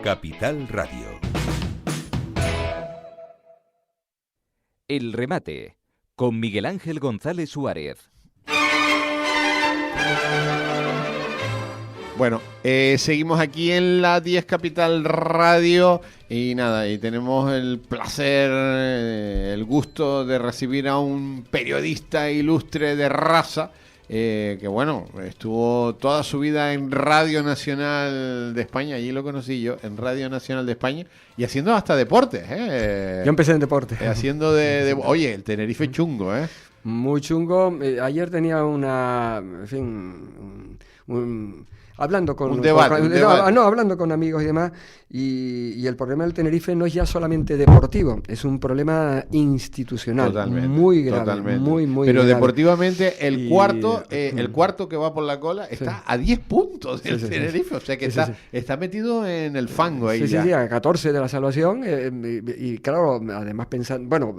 Capital Radio. El remate, con Miguel Ángel González Suárez. Bueno, seguimos aquí en la 10 Capital Radio y nada, y tenemos el placer, el gusto de recibir a un periodista ilustre de raza, que bueno, estuvo toda su vida en Radio Nacional de España, allí lo conocí yo, en Radio Nacional de España, y haciendo hasta deportes. Yo empecé en deporte. Haciendo oye, el Tenerife chungo, Muy chungo. Ayer tenía hablando con... Un debate. Hablando con amigos y demás, y el problema del Tenerife no es ya solamente deportivo, es un problema institucional. Totalmente, muy grave, totalmente. muy Pero grave. Deportivamente el cuarto que va por la cola está a 10 puntos del Tenerife, o sea que está metido en el fango ahí ya. Sí, a 14 de la salvación, y claro, además pensando, bueno,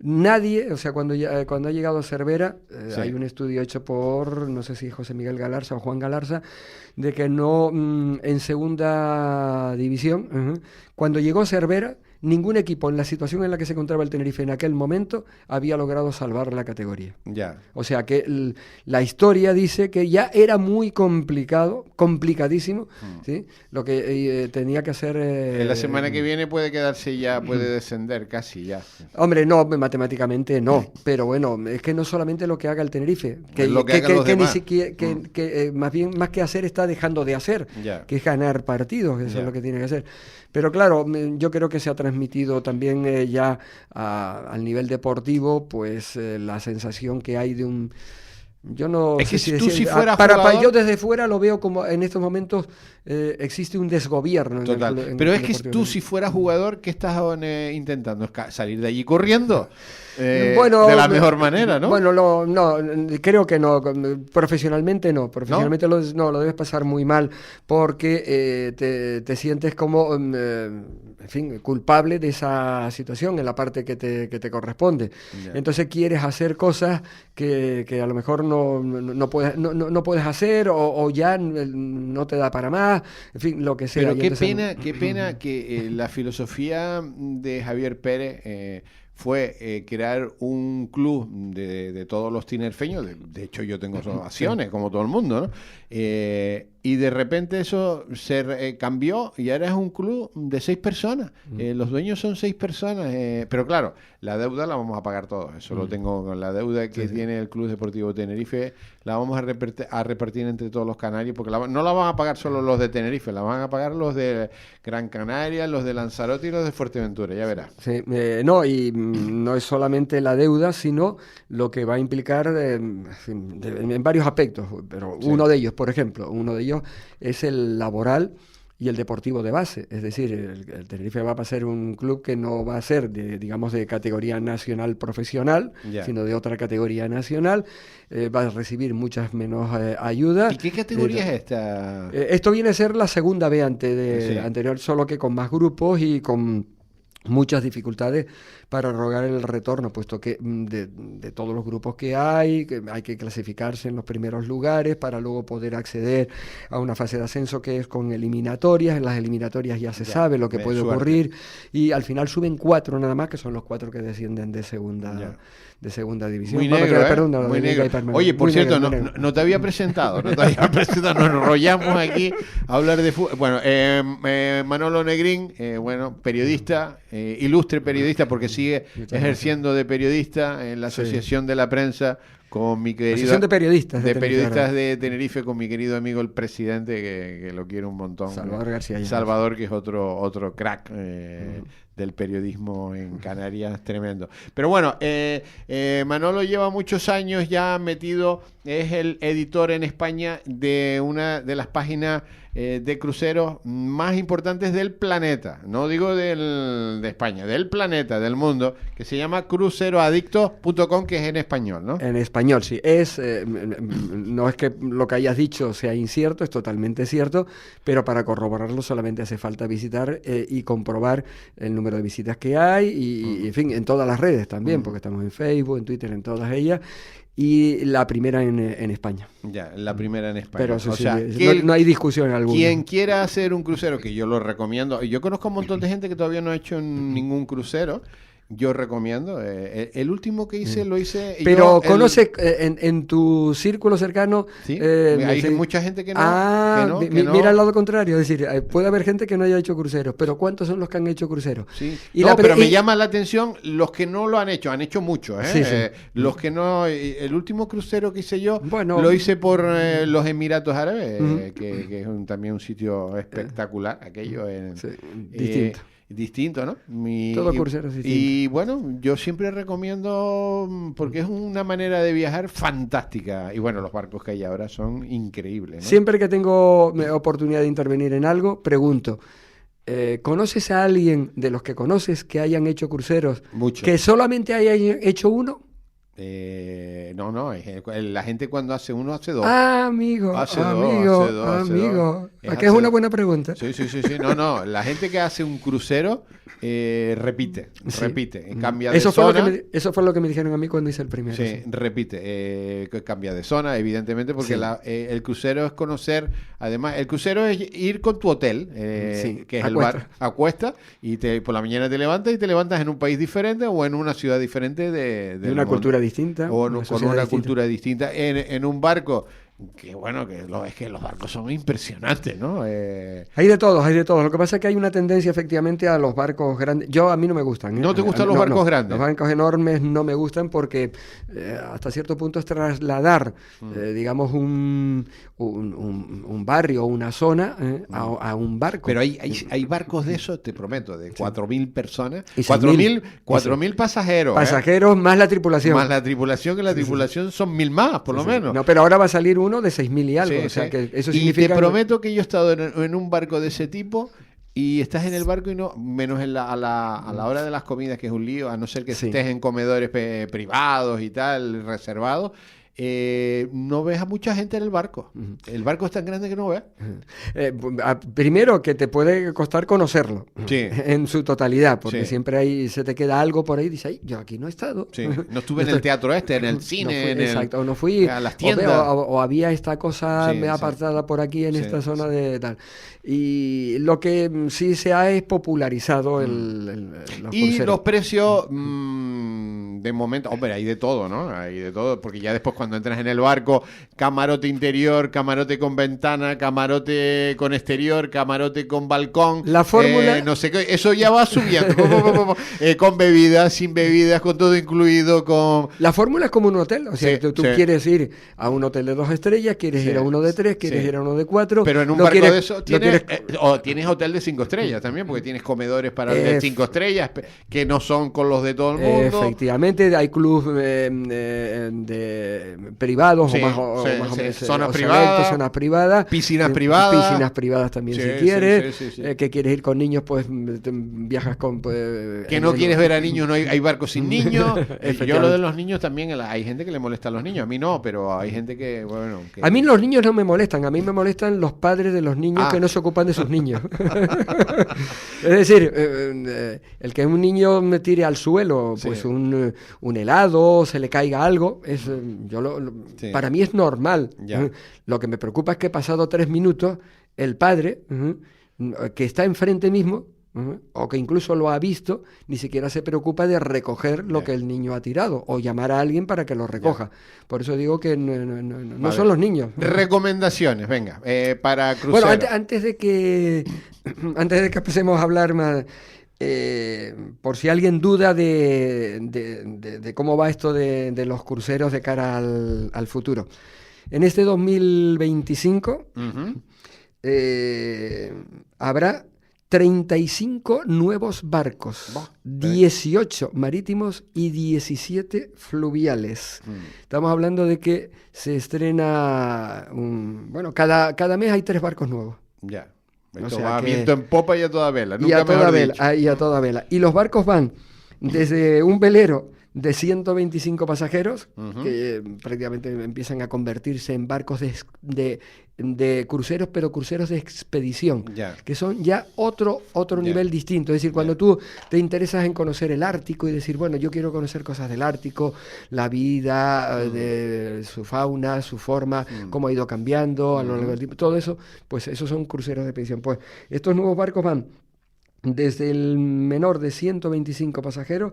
nadie, o sea, cuando ha llegado a Cervera, hay un estudio hecho por, no sé si José Miguel Galarza o Juan Galarza, de que no, en segunda división, cuando llegó Cervera, ningún equipo en la situación en la que se encontraba el Tenerife en aquel momento había logrado salvar la categoría. Ya. O sea que la historia dice que ya era muy complicadísimo, ¿sí? Lo que tenía que hacer... En la semana que viene puede quedarse ya, puede descender casi ya. Hombre, no, matemáticamente no, pero bueno, es que no solamente lo que haga el Tenerife, que ni siquiera, más que hacer está dejando de hacer, que es ganar partidos, eso es lo que tiene que hacer. Pero claro, yo creo que se ha transmitido también ya al nivel deportivo, pues la sensación que hay de un... Yo no es sé que si tú decir, si fueras jugador... yo desde fuera lo veo como en estos momentos existe un desgobierno. Total. Pero es que tú si fueras jugador, ¿qué estás intentando? ¿Salir de allí corriendo? Bueno, de la mejor manera, ¿no? Bueno, no, creo que no. Profesionalmente no. Profesionalmente ¿No? Lo debes pasar muy mal porque te sientes como, en fin, culpable de esa situación en la parte que te corresponde. Yeah. Entonces quieres hacer cosas que a lo mejor no puedes hacer o ya no te da para más. En fin, lo que sea. Pero qué pena que la filosofía de Javier Pérez... fue crear un club de todos los tinerfeños, de hecho yo tengo acciones como todo el mundo, ¿no? Y de repente eso se cambió y ahora es un club de 6 personas, los dueños son 6 personas, pero claro, la deuda la vamos a pagar todos, eso lo tengo con la deuda que tiene el Club Deportivo Tenerife, la vamos a repartir entre todos los canarios, porque no la van a pagar solo los de Tenerife, la van a pagar los de Gran Canaria, los de Lanzarote y los de Fuerteventura, ya verás. Sí, no es solamente la deuda, sino lo que va a implicar en varios aspectos, pero uno de ellos, por ejemplo, es el laboral y el deportivo de base, es decir, el Tenerife va a ser un club que no va a ser de categoría nacional profesional, sino de otra categoría nacional, va a recibir muchas menos ayudas. ¿Y qué categoría es esta? Esto viene a ser la segunda B anterior, solo que con más grupos y con muchas dificultades para rogar el retorno, puesto que de todos los grupos que hay que clasificarse en los primeros lugares para luego poder acceder a una fase de ascenso que es con eliminatorias. En las eliminatorias ya se sabe lo que puede ocurrir y al final suben 4 nada más, que son los cuatro que descienden de segunda división. Muy negro, muy negro. Oye, por cierto, no te había presentado, nos enrollamos aquí a hablar de fútbol. Bueno, Manolo Negrín, periodista, ilustre periodista, porque sigue ejerciendo de periodista en la Asociación de la Prensa con mi querido... Asociación de Periodistas de Tenerife, con mi querido amigo el presidente, que lo quiero un montón. Salvador García. Salvador, que es otro crack del periodismo en Canarias, tremendo. Pero bueno, Manolo lleva muchos años ya metido, es el editor en España de una de las páginas de cruceros más importantes del planeta, no digo de España, del planeta, del mundo, que se llama cruceroadictos.com, que es en español, ¿no? En español, sí. No es que lo que hayas dicho sea incierto, es totalmente cierto, pero para corroborarlo solamente hace falta visitar y comprobar el número de visitas que hay y en fin, en todas las redes también, porque estamos en Facebook, en Twitter, en todas ellas. y la primera en España. Ya, la primera en España. Pero eso o sí, sea, no hay discusión alguna. Quien quiera hacer un crucero, que yo lo recomiendo, yo conozco un montón de gente que todavía no ha hecho ningún crucero. Yo recomiendo. El último que hice lo hice. Pero conoces en tu círculo cercano. Sí, hay mucha gente que no. Mira al lado contrario. Es decir, puede haber gente que no haya hecho cruceros. Pero ¿cuántos son los que han hecho cruceros? Sí. Pero me llama la atención los que no lo han hecho muchos. Sí, sí. Los que no. El último crucero que hice yo bueno, lo hice por los Emiratos Árabes, que es también un sitio espectacular. Aquello distinto. Distinto, ¿no? Todo crucero es distinto. Y bueno, yo siempre recomiendo, porque es una manera de viajar fantástica. Y bueno, los barcos que hay ahora son increíbles, ¿no? Siempre que tengo oportunidad de intervenir en algo, pregunto, ¿conoces a alguien de los que conoces que hayan hecho cruceros Mucho. que solamente hayan hecho uno? No, la gente cuando hace uno hace dos. Amigo. Aquí es una buena pregunta. Sí. No, la gente que hace un crucero repite, cambia de zona. Eso fue lo que me dijeron a mí cuando hice el primero. Sí, repite, cambia de zona, evidentemente, porque el crucero es conocer, además, el crucero es ir con tu hotel, que es el bar, acuesta, y por la mañana te levantas en un país diferente o en una ciudad diferente de una cultura distinta. O con una cultura distinta. En un barco, que bueno, es que los barcos son impresionantes, ¿no? Hay de todo. Lo que pasa es que hay una tendencia efectivamente a los barcos grandes. A mí no me gustan. ¿No te gustan los barcos grandes? Los barcos enormes no me gustan porque hasta cierto punto es trasladar, digamos, un barrio o una zona a un barco. Pero hay barcos de esos, te prometo, de 4.000 personas. Y 4.000 pasajeros. Pasajeros más la tripulación. Más la tripulación, que la tripulación son 1.000 más, por lo menos. No, pero ahora va a salir uno de 6.000 y algo. Que eso significa. Y te prometo que yo he estado en un barco de ese tipo. Y estás en el barco y no, menos a la hora de las comidas, que es un lío, a no ser que estés en comedores privados y tal, reservados. No ves a mucha gente en el barco. El barco es tan grande que no ves. Primero, que te puede costar conocerlo en su totalidad, porque siempre se te queda algo por ahí y dices, ay, yo aquí no he estado. Sí. No estuve en el teatro en el cine, exacto, no fui a las tiendas. O había esta cosa apartada por aquí en esta zona de tal. Y lo que sí se ha es popularizado los cruceros. Los precios, de momento, hombre, hay de todo, ¿no? Hay de todo, porque ya después cuando entras en el barco, camarote interior, camarote con ventana, camarote con exterior, camarote con balcón. La fórmula... no sé qué, eso ya va subiendo. Con bebidas, sin bebidas, con todo incluido, con... La fórmula es como un hotel, o sea, tú quieres ir a un hotel de 2 estrellas, quieres ir a uno de 3, quieres ir a uno de 4... Pero en un barco de eso tienes hotel de 5 estrellas también, porque tienes comedores para de 5 estrellas, que no son con los de todo el mundo. Efectivamente, hay clubes privados o más zonas privadas, piscinas privadas también si quieres, que quieres ir con niños, pues viajas con que no quieres ver a niños, no hay barcos sin niños. Yo lo de los niños también, hay gente que le molesta a los niños, a mí no, pero hay gente que a mí los niños no me molestan, a mí me molestan los padres de los niños que no se ocupan de sus niños. Es decir, el que un niño me tire al suelo pues un helado, se le caiga algo, para mí es normal. Lo que me preocupa es que pasado 3 minutos el padre que está enfrente mismo o que incluso lo ha visto, ni siquiera se preocupa de recoger lo que el niño ha tirado o llamar a alguien para que lo recoja. Por eso digo que no son los niños. Recomendaciones, venga, para crucero. Bueno, antes de que empecemos a hablar más, por si alguien duda de cómo va esto de los cruceros de cara al futuro. En este 2025 habrá 35 nuevos barcos, 18 marítimos y 17 fluviales. Estamos hablando de que se estrena cada mes hay 3 barcos nuevos. Ya. Esto va viento en popa y a toda vela. Y a toda vela. Y los barcos van desde un velero de 125 pasajeros, que prácticamente empiezan a convertirse en barcos de cruceros, pero cruceros de expedición, que son ya otro nivel distinto. Es decir, cuando tú te interesas en conocer el Ártico y decir, bueno, yo quiero conocer cosas del Ártico, la vida, de su fauna, su forma, cómo ha ido cambiando a lo largo del tiempo, todo eso, pues esos son cruceros de expedición. Pues estos nuevos barcos van desde el menor de 125 pasajeros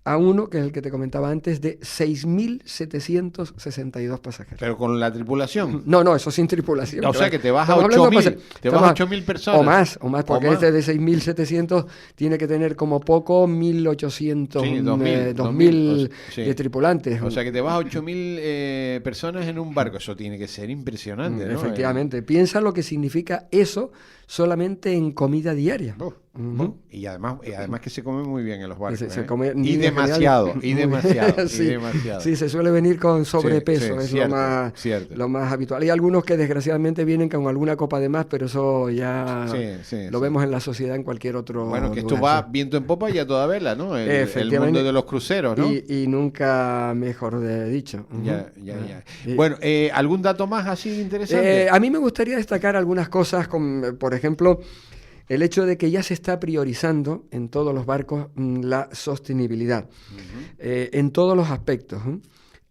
a uno, que es el que te comentaba antes, de 6.762 pasajeros. ¿Pero con la tripulación? No, eso sin tripulación. O sea que te vas a 8.000, te vas a 8.000 personas. O más, porque este de 6.700 tiene que tener como poco 1.800, 2.000 de tripulantes. O sea que te vas a 8.000 personas en un barco. Eso tiene que ser impresionante, ¿no? Efectivamente. Piensa lo que significa eso solamente en comida diaria. Y además que se come muy bien en los barcos. Se come demasiado. Sí, se suele venir con sobrepeso, es cierto, lo más habitual. Hay algunos que desgraciadamente vienen con alguna copa de más, pero eso ya lo vemos en la sociedad en cualquier otro Bueno, que lugar, esto va viento en popa y a toda vela, ¿no? El mundo de los cruceros, ¿no? Y nunca mejor dicho. Bueno, ¿algún dato más así interesante? A mí me gustaría destacar algunas cosas, por ejemplo, el hecho de que ya se está priorizando en todos los barcos la sostenibilidad, en todos los aspectos.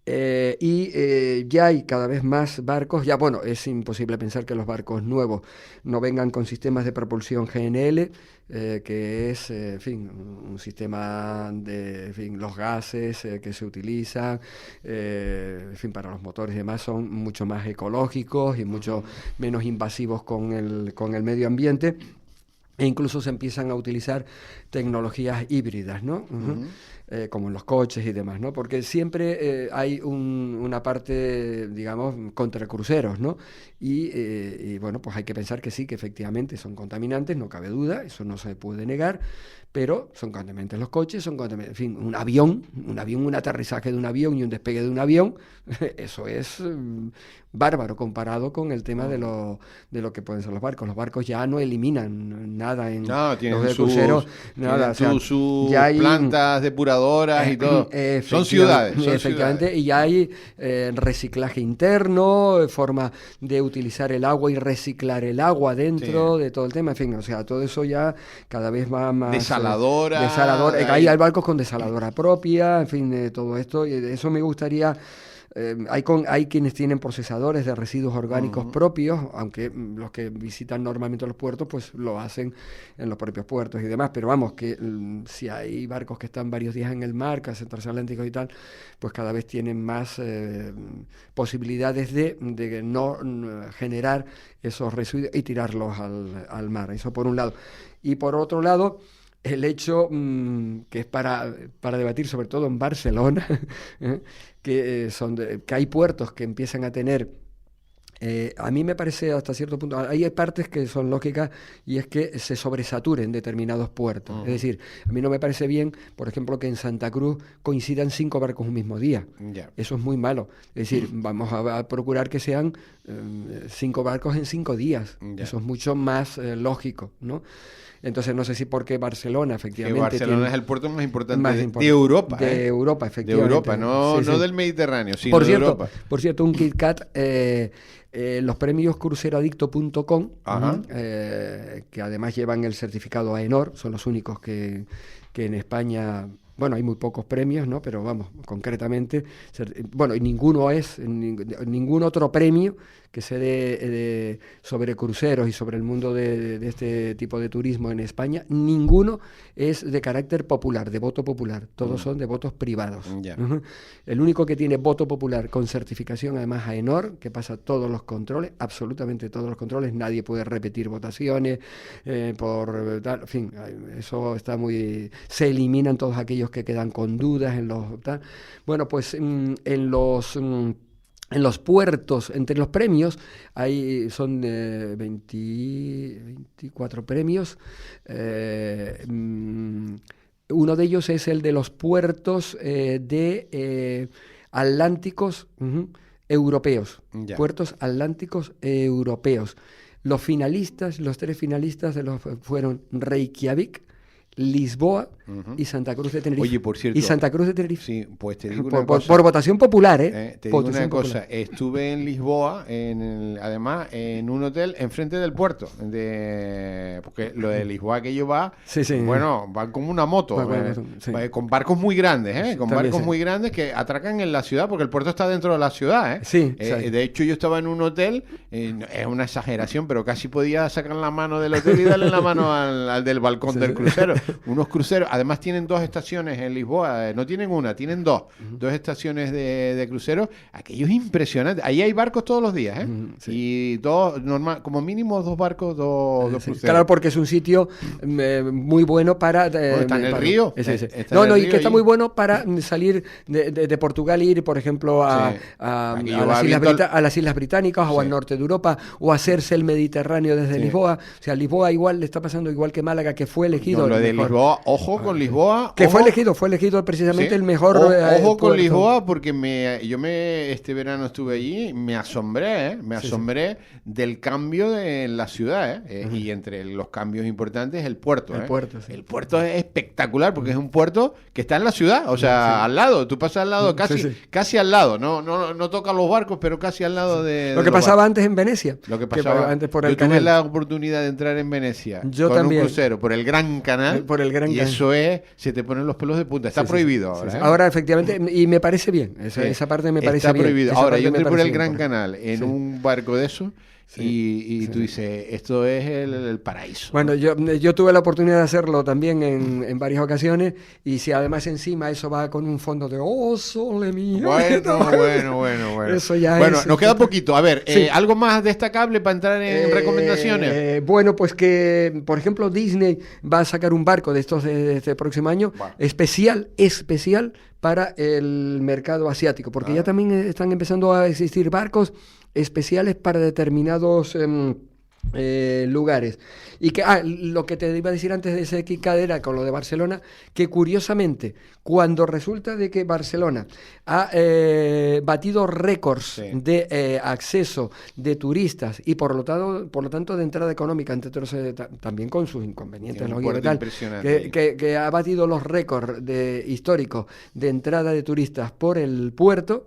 Ya hay cada vez más barcos. Ya, bueno, es imposible pensar que los barcos nuevos no vengan con sistemas de propulsión GNL, que es, un sistema de, los gases que se utilizan, para los motores y demás son mucho más ecológicos y mucho menos invasivos con el medio ambiente. E incluso se empiezan a utilizar tecnologías híbridas, ¿no? Como en los coches y demás, ¿no? Porque siempre hay una parte, digamos, contra cruceros, ¿no? Y bueno, pues hay que pensar que sí, que efectivamente son contaminantes, no cabe duda, eso no se puede negar, pero son contaminantes los coches, son contaminantes, un avión, un aterrizaje de un avión y un despegue de un avión, eso es bárbaro comparado con el tema de lo que pueden ser los barcos. Los barcos ya no eliminan nada en los de cruceros, nada, sus plantas depuradoras y todo. Son ciudades. Efectivamente, y ya hay reciclaje interno, forma de utilizar el agua y reciclar el agua dentro de todo el tema, o sea, todo eso ya cada vez va más... Desaladora. Hay barcos con desaladora propia, todo esto, y de eso me gustaría... Hay quienes tienen procesadores de residuos orgánicos propios, aunque los que visitan normalmente los puertos pues lo hacen en los propios puertos y demás, pero vamos, que si hay barcos que están varios días en el mar, que hacen transatlánticos y tal, pues cada vez tienen más posibilidades de no generar esos residuos y tirarlos al mar. Eso por un lado. Y por otro lado, el hecho que es para debatir, sobre todo en Barcelona, que hay puertos que empiezan a tener, a mí me parece hasta cierto punto, hay partes que son lógicas, y es que se sobresaturen determinados puertos. Es decir, a mí no me parece bien, por ejemplo, que en Santa Cruz coincidan 5 barcos un mismo día. Eso es muy malo. Es decir, vamos a procurar que sean 5 barcos en 5 días. Eso es mucho más lógico, ¿no? Entonces no sé si porque Barcelona efectivamente... Que Barcelona es el puerto más importante de Europa. De Europa, efectivamente. De Europa, no del Mediterráneo, sino de Europa. Por cierto, un KitKat, los premios cruceroadicto.com, que además llevan el certificado AENOR, son los únicos que en España... Bueno, hay muy pocos premios, ¿no? Pero vamos, concretamente, y ningún otro premio que se dé sobre cruceros y sobre el mundo de este tipo de turismo en España, ninguno es de carácter popular, de voto popular. Todos son de votos privados. El único que tiene voto popular con certificación, además AENOR, que pasa todos los controles, absolutamente todos los controles, nadie puede repetir votaciones, en fin, eso está muy... Se eliminan todos aquellos que quedan con dudas en los... Bueno, pues en los puertos, entre los premios, son 24 premios. Uno de ellos es el de los puertos atlánticos europeos. Puertos atlánticos europeos. Los 3 finalistas fueron Reykjavik, Lisboa y Santa Cruz de Tenerife. Oye, por cierto. Y Santa Cruz de Tenerife. Sí, pues te digo una Por cosa. votación popular, ¿eh? Te digo Votación una cosa. popular. Estuve en Lisboa, además, en un hotel enfrente del puerto. Porque lo de Lisboa que yo va, Sí, sí. bueno, van como una moto. Sí. Con barcos muy grandes, ¿eh? Con También, barcos sí. muy grandes que atracan en la ciudad, porque el puerto está dentro de la ciudad, ¿eh? Sí, sí. De hecho, yo estaba en un hotel, es una exageración, pero casi podía sacar la mano del hotel y darle la mano al del balcón del crucero. Unos cruceros, además tienen 2 estaciones en Lisboa, no tienen una, tienen 2 estaciones de cruceros. Aquello es impresionante. Ahí hay barcos todos los días, ¿eh? Sí. Y 2, normal, como mínimo 2 barcos, 2 Sí, cruceros. claro, porque es un sitio muy bueno para... está en el río. Sí, sí. Está No, en no, el y río que está allí. muy bueno para salir de Portugal e ir, por ejemplo, a, Sí. a Aquí las va islas viendo a las Islas Británicas o Sí. al norte de Europa, o hacerse el Mediterráneo desde Sí. Lisboa. O sea, Lisboa igual le está pasando igual que Málaga, que fue elegido... No, lo el de mejor. Lisboa, ojo con Lisboa. Que ojo. fue elegido precisamente Sí. el mejor Ojo con puerto. Lisboa, porque este verano estuve allí, me asombré del cambio en la ciudad, y entre los cambios importantes el puerto. El puerto, sí. El puerto es espectacular porque es un puerto que está en la ciudad, o sea, al lado, tú pasas al lado, casi al lado, no toca los barcos, pero casi al lado de Lo que los pasaba barcos. antes en Venecia. Lo que pasaba antes por yo el tuve canal. la oportunidad de entrar en Venecia Yo con también. un crucero por el Gran Canal, Por el Gran y Canal. eso se te ponen los pelos de punta. Está Sí, sí, prohibido sí, ahora. sí. ¿eh? Ahora, efectivamente, y me parece bien. Sí. Esa parte me parece Está bien. prohibido. Esa Ahora, parte yo me entré por parece el bien, Gran Canal en un barco de esos y tú dices, esto es el paraíso. Bueno, yo tuve la oportunidad de hacerlo también en varias ocasiones, y si además encima eso va con un fondo de ¡oh, sole mío! Bueno. Eso ya bueno, es... nos queda poquito. A ver, Sí. ¿algo más destacable para entrar en recomendaciones? Bueno, pues que, por ejemplo, Disney va a sacar un barco de estos de este próximo año, Bueno. especial para el mercado asiático, porque ya también están empezando a existir barcos especiales para determinados lugares. Y que lo que te iba a decir antes de ese Kikadera con lo de Barcelona, que curiosamente, cuando resulta de que Barcelona ha batido récords de acceso de turistas y por lo tanto de entrada económica, entre otros, también con sus inconvenientes, Tiene un lógicos y puerto tal, impresionante. que ha batido los récords históricos de entrada de turistas por el puerto.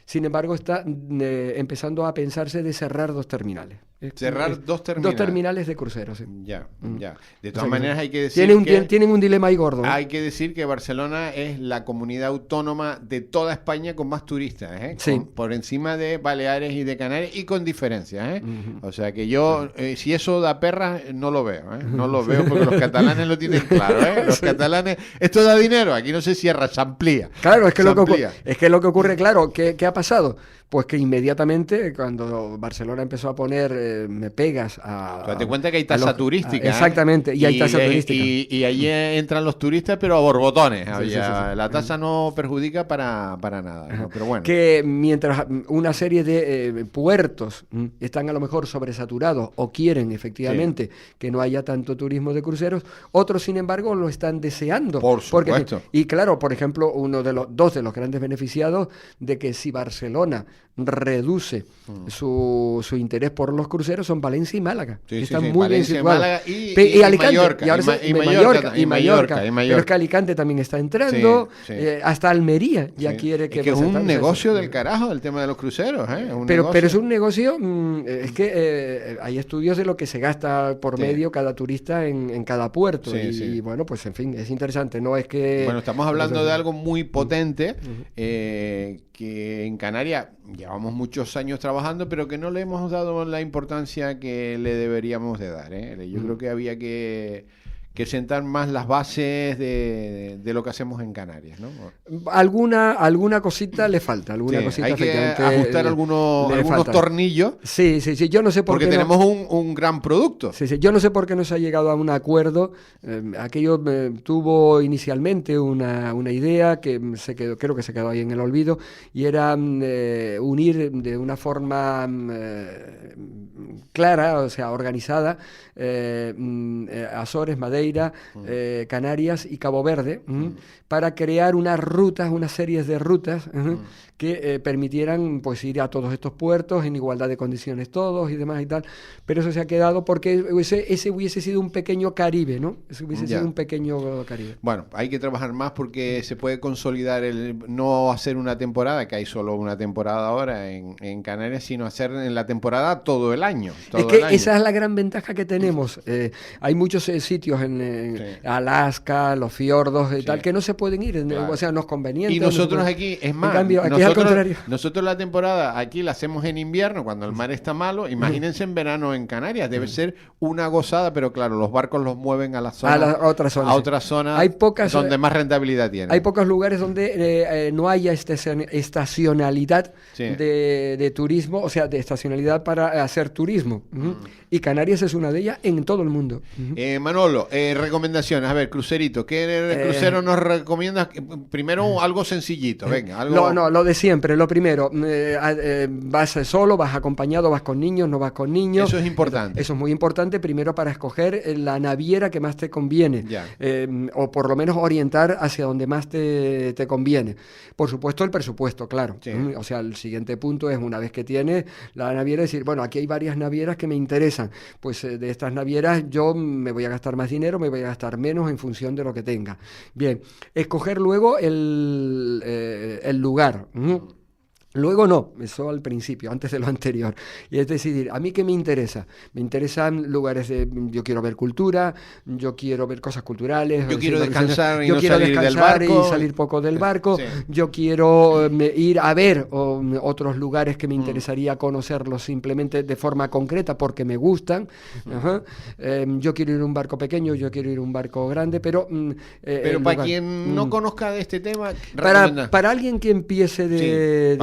Sin embargo, está empezando a pensarse de cerrar 2 terminales. Cerrar 2 terminales. 2 terminales de cruceros. Sí. Ya. De O todas sea, maneras, hay que decir tienen un dilema ahí gordo. Hay que decir que Barcelona es la comunidad autónoma de toda España con más turistas, Sí. por encima de Baleares y de Canarias, y con diferencias. O sea que yo, si eso da perras, no lo veo. No lo veo porque los catalanes lo tienen claro. Los catalanes, esto da dinero, aquí no se cierra, se amplía. Claro, es que, Se lo que, amplía. es que lo que ocurre, claro, ¿qué ha pasado? Pues que inmediatamente, cuando Barcelona empezó a poner pegas a... Date cuenta que hay tasa turística. Exactamente, y hay tasa turística. Y allí entran los turistas, pero a borbotones. Sí, sí. La tasa no perjudica para nada. ¿no? Pero bueno. Que mientras una serie de puertos están a lo mejor sobresaturados o quieren efectivamente que no haya tanto turismo de cruceros, otros sin embargo lo están deseando. Por supuesto. Y claro, por ejemplo, dos de los grandes beneficiados de que si Barcelona reduce su interés por los cruceros son Valencia y Málaga. Sí, Están sí, muy Valencia, bien situados. Málaga y Alicante. Mallorca, Y ahora Mallorca. Pero es que Alicante también está entrando. Sí. hasta Almería ya quiere que... Es que es un negocio del carajo el tema de los cruceros. Pero es un negocio, es que hay estudios de lo que se gasta por medio cada turista en cada puerto. Y bueno, pues en fin, es interesante. No es que... Bueno, estamos hablando de algo muy potente que en Canarias llevamos muchos años trabajando, pero que no le hemos dado la importancia que le deberíamos de dar. Yo creo que había que sentar más las bases de lo que hacemos en Canarias, ¿no? Alguna cosita le falta, hay que ajustar algunos tornillos. Sí, yo no sé por qué porque tenemos un gran producto. Sí, yo no sé por qué no se ha llegado a un acuerdo. Aquello tuvo inicialmente una idea que creo que se quedó ahí en el olvido, y era unir de una forma clara, o sea, organizada, Azores, Madeira, Canarias y Cabo Verde, para crear unas series de rutas que permitieran pues ir a todos estos puertos en igualdad de condiciones todos y demás y tal, pero eso se ha quedado porque ese hubiese sido un pequeño Caribe, ¿no? Ese hubiese sido un pequeño Caribe. Bueno, hay que trabajar más porque se puede consolidar no hacer una temporada, que hay solo una temporada ahora en Canarias, sino hacer en la temporada todo el año. Esa es la gran ventaja que tenemos. Hay muchos sitios en Alaska, los fiordos y tal, que no se pueden ir, claro. O sea, no es conveniente. Y nosotros aquí, es más, en cambio, aquí al contrario. Nosotros la temporada aquí la hacemos en invierno, cuando el mar está malo. Imagínense en verano en Canarias, debe ser una gozada, pero claro, los barcos los mueven a la zona, a otras zonas. Hay pocas, donde más rentabilidad tienen. Hay pocos lugares donde no haya estacionalidad de turismo, o sea, de estacionalidad para hacer turismo. Y Canarias es una de ellas en todo el mundo. Manolo, recomendaciones. A ver, crucerito. ¿Qué crucero nos recomiendas? Primero algo sencillito, venga. Algo... Lo de siempre. Lo primero, vas solo, vas acompañado, vas con niños, no vas con niños. Eso es importante. Eso es muy importante, primero para escoger la naviera que más te conviene. O por lo menos orientar hacia donde más te conviene. Por supuesto, el presupuesto, claro. Sí. O sea, el siguiente punto es, una vez que tienes la naviera, decir, bueno, aquí hay varias navieras que me interesan. Pues de estas navieras yo me voy a gastar más dinero, me voy a gastar menos en función de lo que tenga. Bien, escoger luego el lugar. Luego no, eso al principio, antes de lo anterior. Y es decidir, ¿a mí qué me interesa? Me interesan lugares yo quiero ver cultura, yo quiero ver cosas culturales. Yo quiero descansar y no salir del barco. Y salir poco del barco. Sí. Yo quiero ir a ver otros lugares que me interesaría conocerlos simplemente de forma concreta porque me gustan. Yo quiero ir a un barco pequeño, yo quiero ir a un barco grande, pero para quien no conozca de este tema... Para alguien que empiece de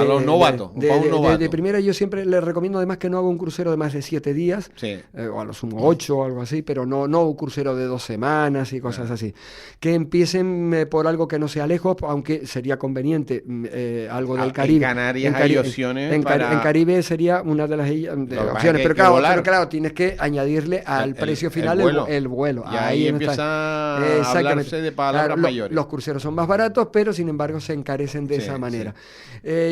primera, yo siempre le recomiendo además que no haga un crucero de más de 7 días, o a lo sumo 8 o algo así, pero no un crucero de 2 semanas y cosas así. Que empiecen por algo que no sea lejos, aunque sería conveniente algo del Caribe. En Canarias hay opciones en Caribe sería una de las opciones, pero claro, tienes que añadirle al precio final el vuelo. Y ahí empieza a hablarse de palabras mayores. Los cruceros son más baratos, pero sin embargo se encarecen de esa manera.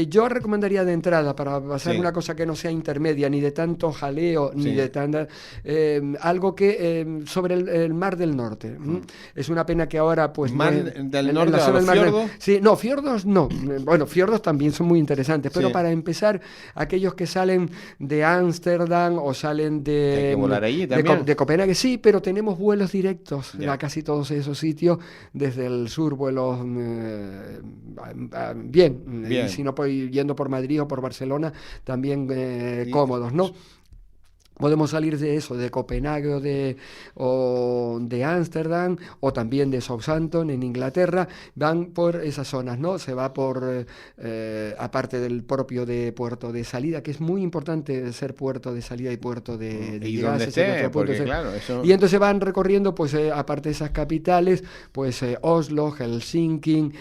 Yo recomendaría de entrada, para hacer una cosa que no sea intermedia, ni de tanto jaleo, ni de tanta... algo que sobre el Mar del Norte. Es una pena que ahora, pues... ¿Mar del Norte, a los fiordos? Sí, no, fiordos no. Bueno, fiordos también son muy interesantes, pero para empezar, aquellos que salen de Ámsterdam o salen de... Hay que volar allí también. De Copenhague, sí, pero tenemos vuelos directos a casi todos esos sitios, desde el sur, vuelos bien. Y si no, pues, yendo por Madrid o por Barcelona, también cómodos, ¿no? Podemos salir de eso, de Copenhague o de Ámsterdam, o también de Southampton en Inglaterra, van por esas zonas, ¿no? Se va por, aparte del propio de puerto de salida, que es muy importante ser puerto de salida y puerto de llegada. Y entonces van recorriendo, pues aparte de esas capitales, pues Oslo, Helsinki,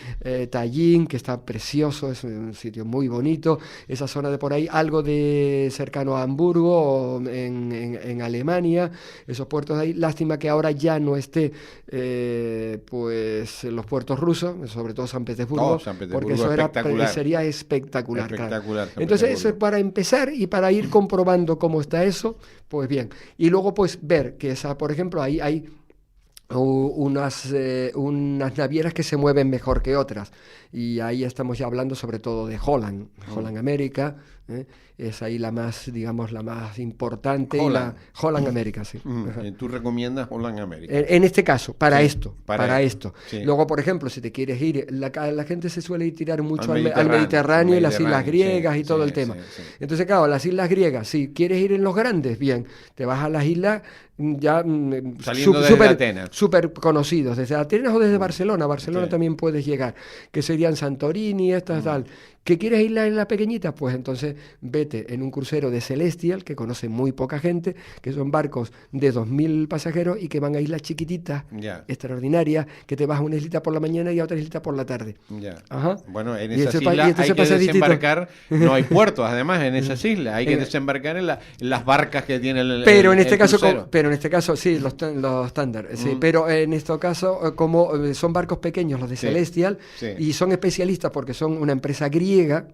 Tallinn, que está precioso, es un sitio muy bonito, esa zona de por ahí, algo de cercano a Hamburgo, o en Alemania, esos puertos de ahí. Lástima que ahora ya no esté pues los puertos rusos, sobre todo San Petersburgo, porque eso sería espectacular. Claro. Entonces eso es para empezar y para ir comprobando cómo está eso, pues bien. Y luego pues ver que por ejemplo, ahí hay unas navieras que se mueven mejor que otras, y ahí estamos ya hablando sobre todo de Holland América, es ahí la más, digamos, la más importante. Holland América, sí. ¿Tú recomiendas Holland América? En este caso, para esto. Sí. Luego, por ejemplo, si te quieres ir, la gente se suele tirar mucho al Mediterráneo y las islas griegas y todo el tema. Entonces, claro, las islas griegas, si quieres ir en los grandes, bien, te vas a las islas ya súper conocidos, desde Atenas o desde Barcelona. También puedes llegar, que serían Santorini, tal. ¿Que quieres ir en la pequeñita? Pues entonces vete en un crucero de Celestial, que conoce muy poca gente, que son barcos de 2.000 pasajeros y que van a islas chiquititas, extraordinarias, que te vas a una islita por la mañana y a otra islita por la tarde. Ajá. Bueno, en esas islas hay que desembarcar, no hay puertos, además, en esas islas, hay que desembarcar en las barcas que tiene el Pero en este caso, sí, los estándar, sí, pero en este caso, como son barcos pequeños los de Celestial, y son especialistas porque son una empresa griega, griega,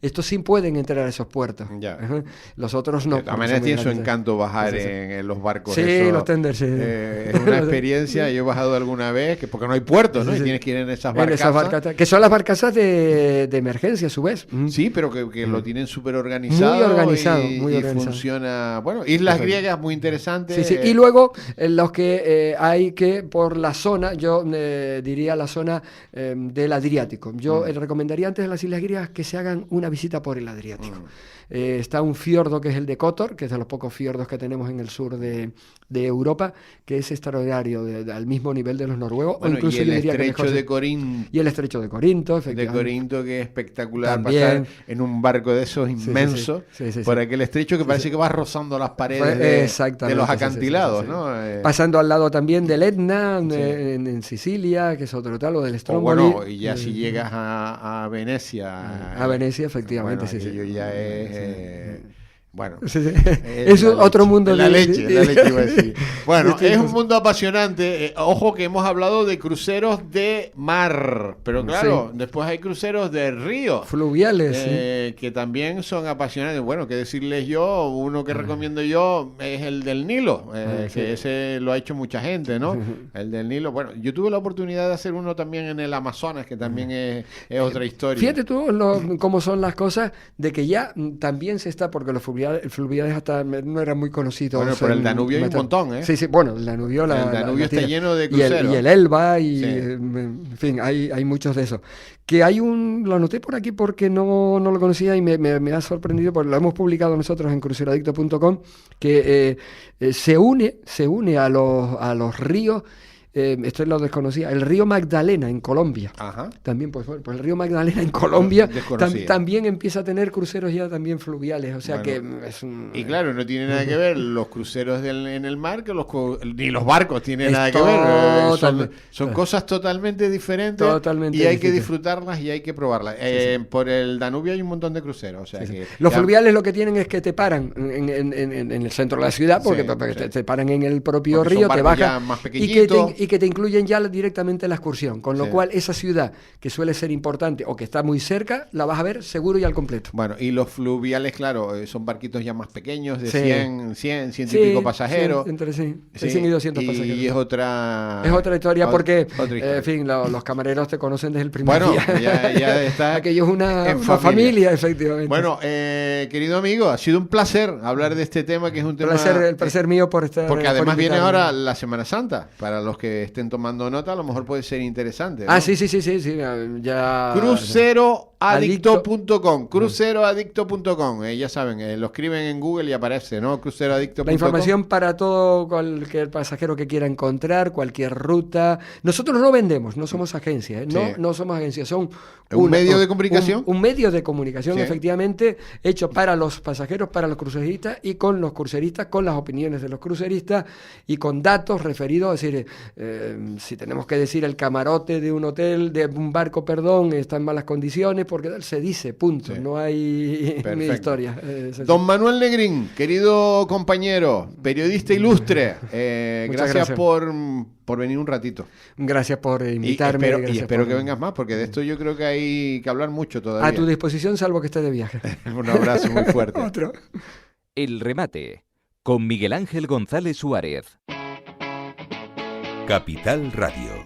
estos sí pueden entrar a esos puertos. Ya. Los otros no. De todas maneras tiene su encanto bajar en los barcos. Sí, eso, los tenders, sí. Es una experiencia, yo he bajado alguna vez, porque no hay puertos, ¿no? Sí, Y sí. tienes que ir en esas En esas barcazas. barcazas, que son las barcazas de emergencia, a su vez. Sí, pero que lo tienen súper organizado. Muy organizado, y, muy y organizado. funciona. Bueno, islas griegas muy interesantes. Sí, sí. Y luego, los que hay que, por la zona, yo diría la zona del Adriático. Yo recomendaría antes de las Islas Griegas que se hagan una visita por el Adriático. Está un fiordo que es el de Kotor, que es de los pocos fiordos que tenemos en el sur de Europa, que es extraordinario, al mismo nivel de los noruegos. Bueno, o incluso y el yo diría que estrecho mejor. de Corinto. Y el estrecho de Corinto, De efectivamente. Corinto, que es espectacular También. pasar en un barco de esos inmensos por aquel estrecho que parece que va rozando las paredes de los acantilados, ¿no? Pasando al lado también del Etna, en Sicilia, que es otro tal, o del Stromboli. Bueno, y ya si llegas a Venecia. A Venecia, efectivamente, bueno, sí. aquello ya es. Bueno, Sí, sí. Es otro mundo la de leche iba a decir. Bueno, es un mundo apasionante. Ojo que hemos hablado de cruceros de mar, pero claro, después hay cruceros de río. Fluviales, que también son apasionantes. Bueno, qué decirles yo, uno que recomiendo yo es el del Nilo, que ese lo ha hecho mucha gente, ¿no? El del Nilo. Bueno, yo tuve la oportunidad de hacer uno también en el Amazonas, que también es otra historia. Fíjate tú cómo son las cosas, de que ya también se está, porque los fluviales hasta no eran muy conocidos. Bueno, por el Danubio hay un montón, ¿eh? Sí, sí, bueno, el Danubio, el Danubio está tira. lleno de cruceros. Y el Elba, en fin, hay muchos de esos. Que hay lo anoté por aquí porque no lo conocía y me ha sorprendido, porque lo hemos publicado nosotros en cruceroadicto.com, que se une a los ríos. Esto lo desconocía, el río Magdalena en Colombia. Ajá. También, pues el río Magdalena en Colombia Desconocía. también empieza a tener cruceros ya también fluviales, o sea que es Y claro, no tiene nada que ver los cruceros en el mar ni los barcos tienen nada que ver. Son cosas totalmente diferentes y hay que disfrutarlas y hay que probarlas. Por el Danubio hay un montón de cruceros. O sea que los fluviales lo que tienen es que te paran en el centro de la ciudad, porque te paran en el propio río, te bajan y que te incluyen ya directamente la excursión, con lo cual esa ciudad que suele ser importante o que está muy cerca, la vas a ver seguro y al completo. Bueno, y los fluviales, claro, son barquitos ya más pequeños, de 100 y pico pasajeros. Entre 100 y 200 pasajeros. Y es otra historia, porque, historia. en fin, los camareros te conocen desde el primer día. Bueno, ya está. Aquello es una familia, efectivamente. Bueno, querido amigo, ha sido un placer hablar de este tema, que es un tema... El placer mío por estar... Porque además viene ahora la Semana Santa. Para los que estén tomando nota, a lo mejor puede ser interesante, ¿no? Ah, sí, ya... Cruceroadicto.com Cruceroadicto.com ya saben, lo escriben en Google y aparece, ¿no? Cruceroadicto.com. La información para todo cualquier pasajero que quiera encontrar, cualquier ruta. Nosotros no vendemos, no somos agencia, ¿eh? No somos agencia, son... ¿Un medio de comunicación? Un medio de comunicación, efectivamente, hecho para los pasajeros, para los cruceristas y con los cruceristas, con las opiniones de los cruceristas y con datos referidos, es decir, si tenemos que decir el camarote de un hotel, de un barco, está en malas condiciones, porque se dice, punto, no hay historia. Don Manuel Negrín, querido compañero, periodista ilustre, gracias por venir un ratito. Gracias por invitarme. Y espero que vengas más, porque de esto yo creo que hay que hablar mucho todavía. A tu disposición, salvo que esté de viaje. Un abrazo muy fuerte. Otro. El remate, con Miguel Ángel González Suárez. Capital Radio.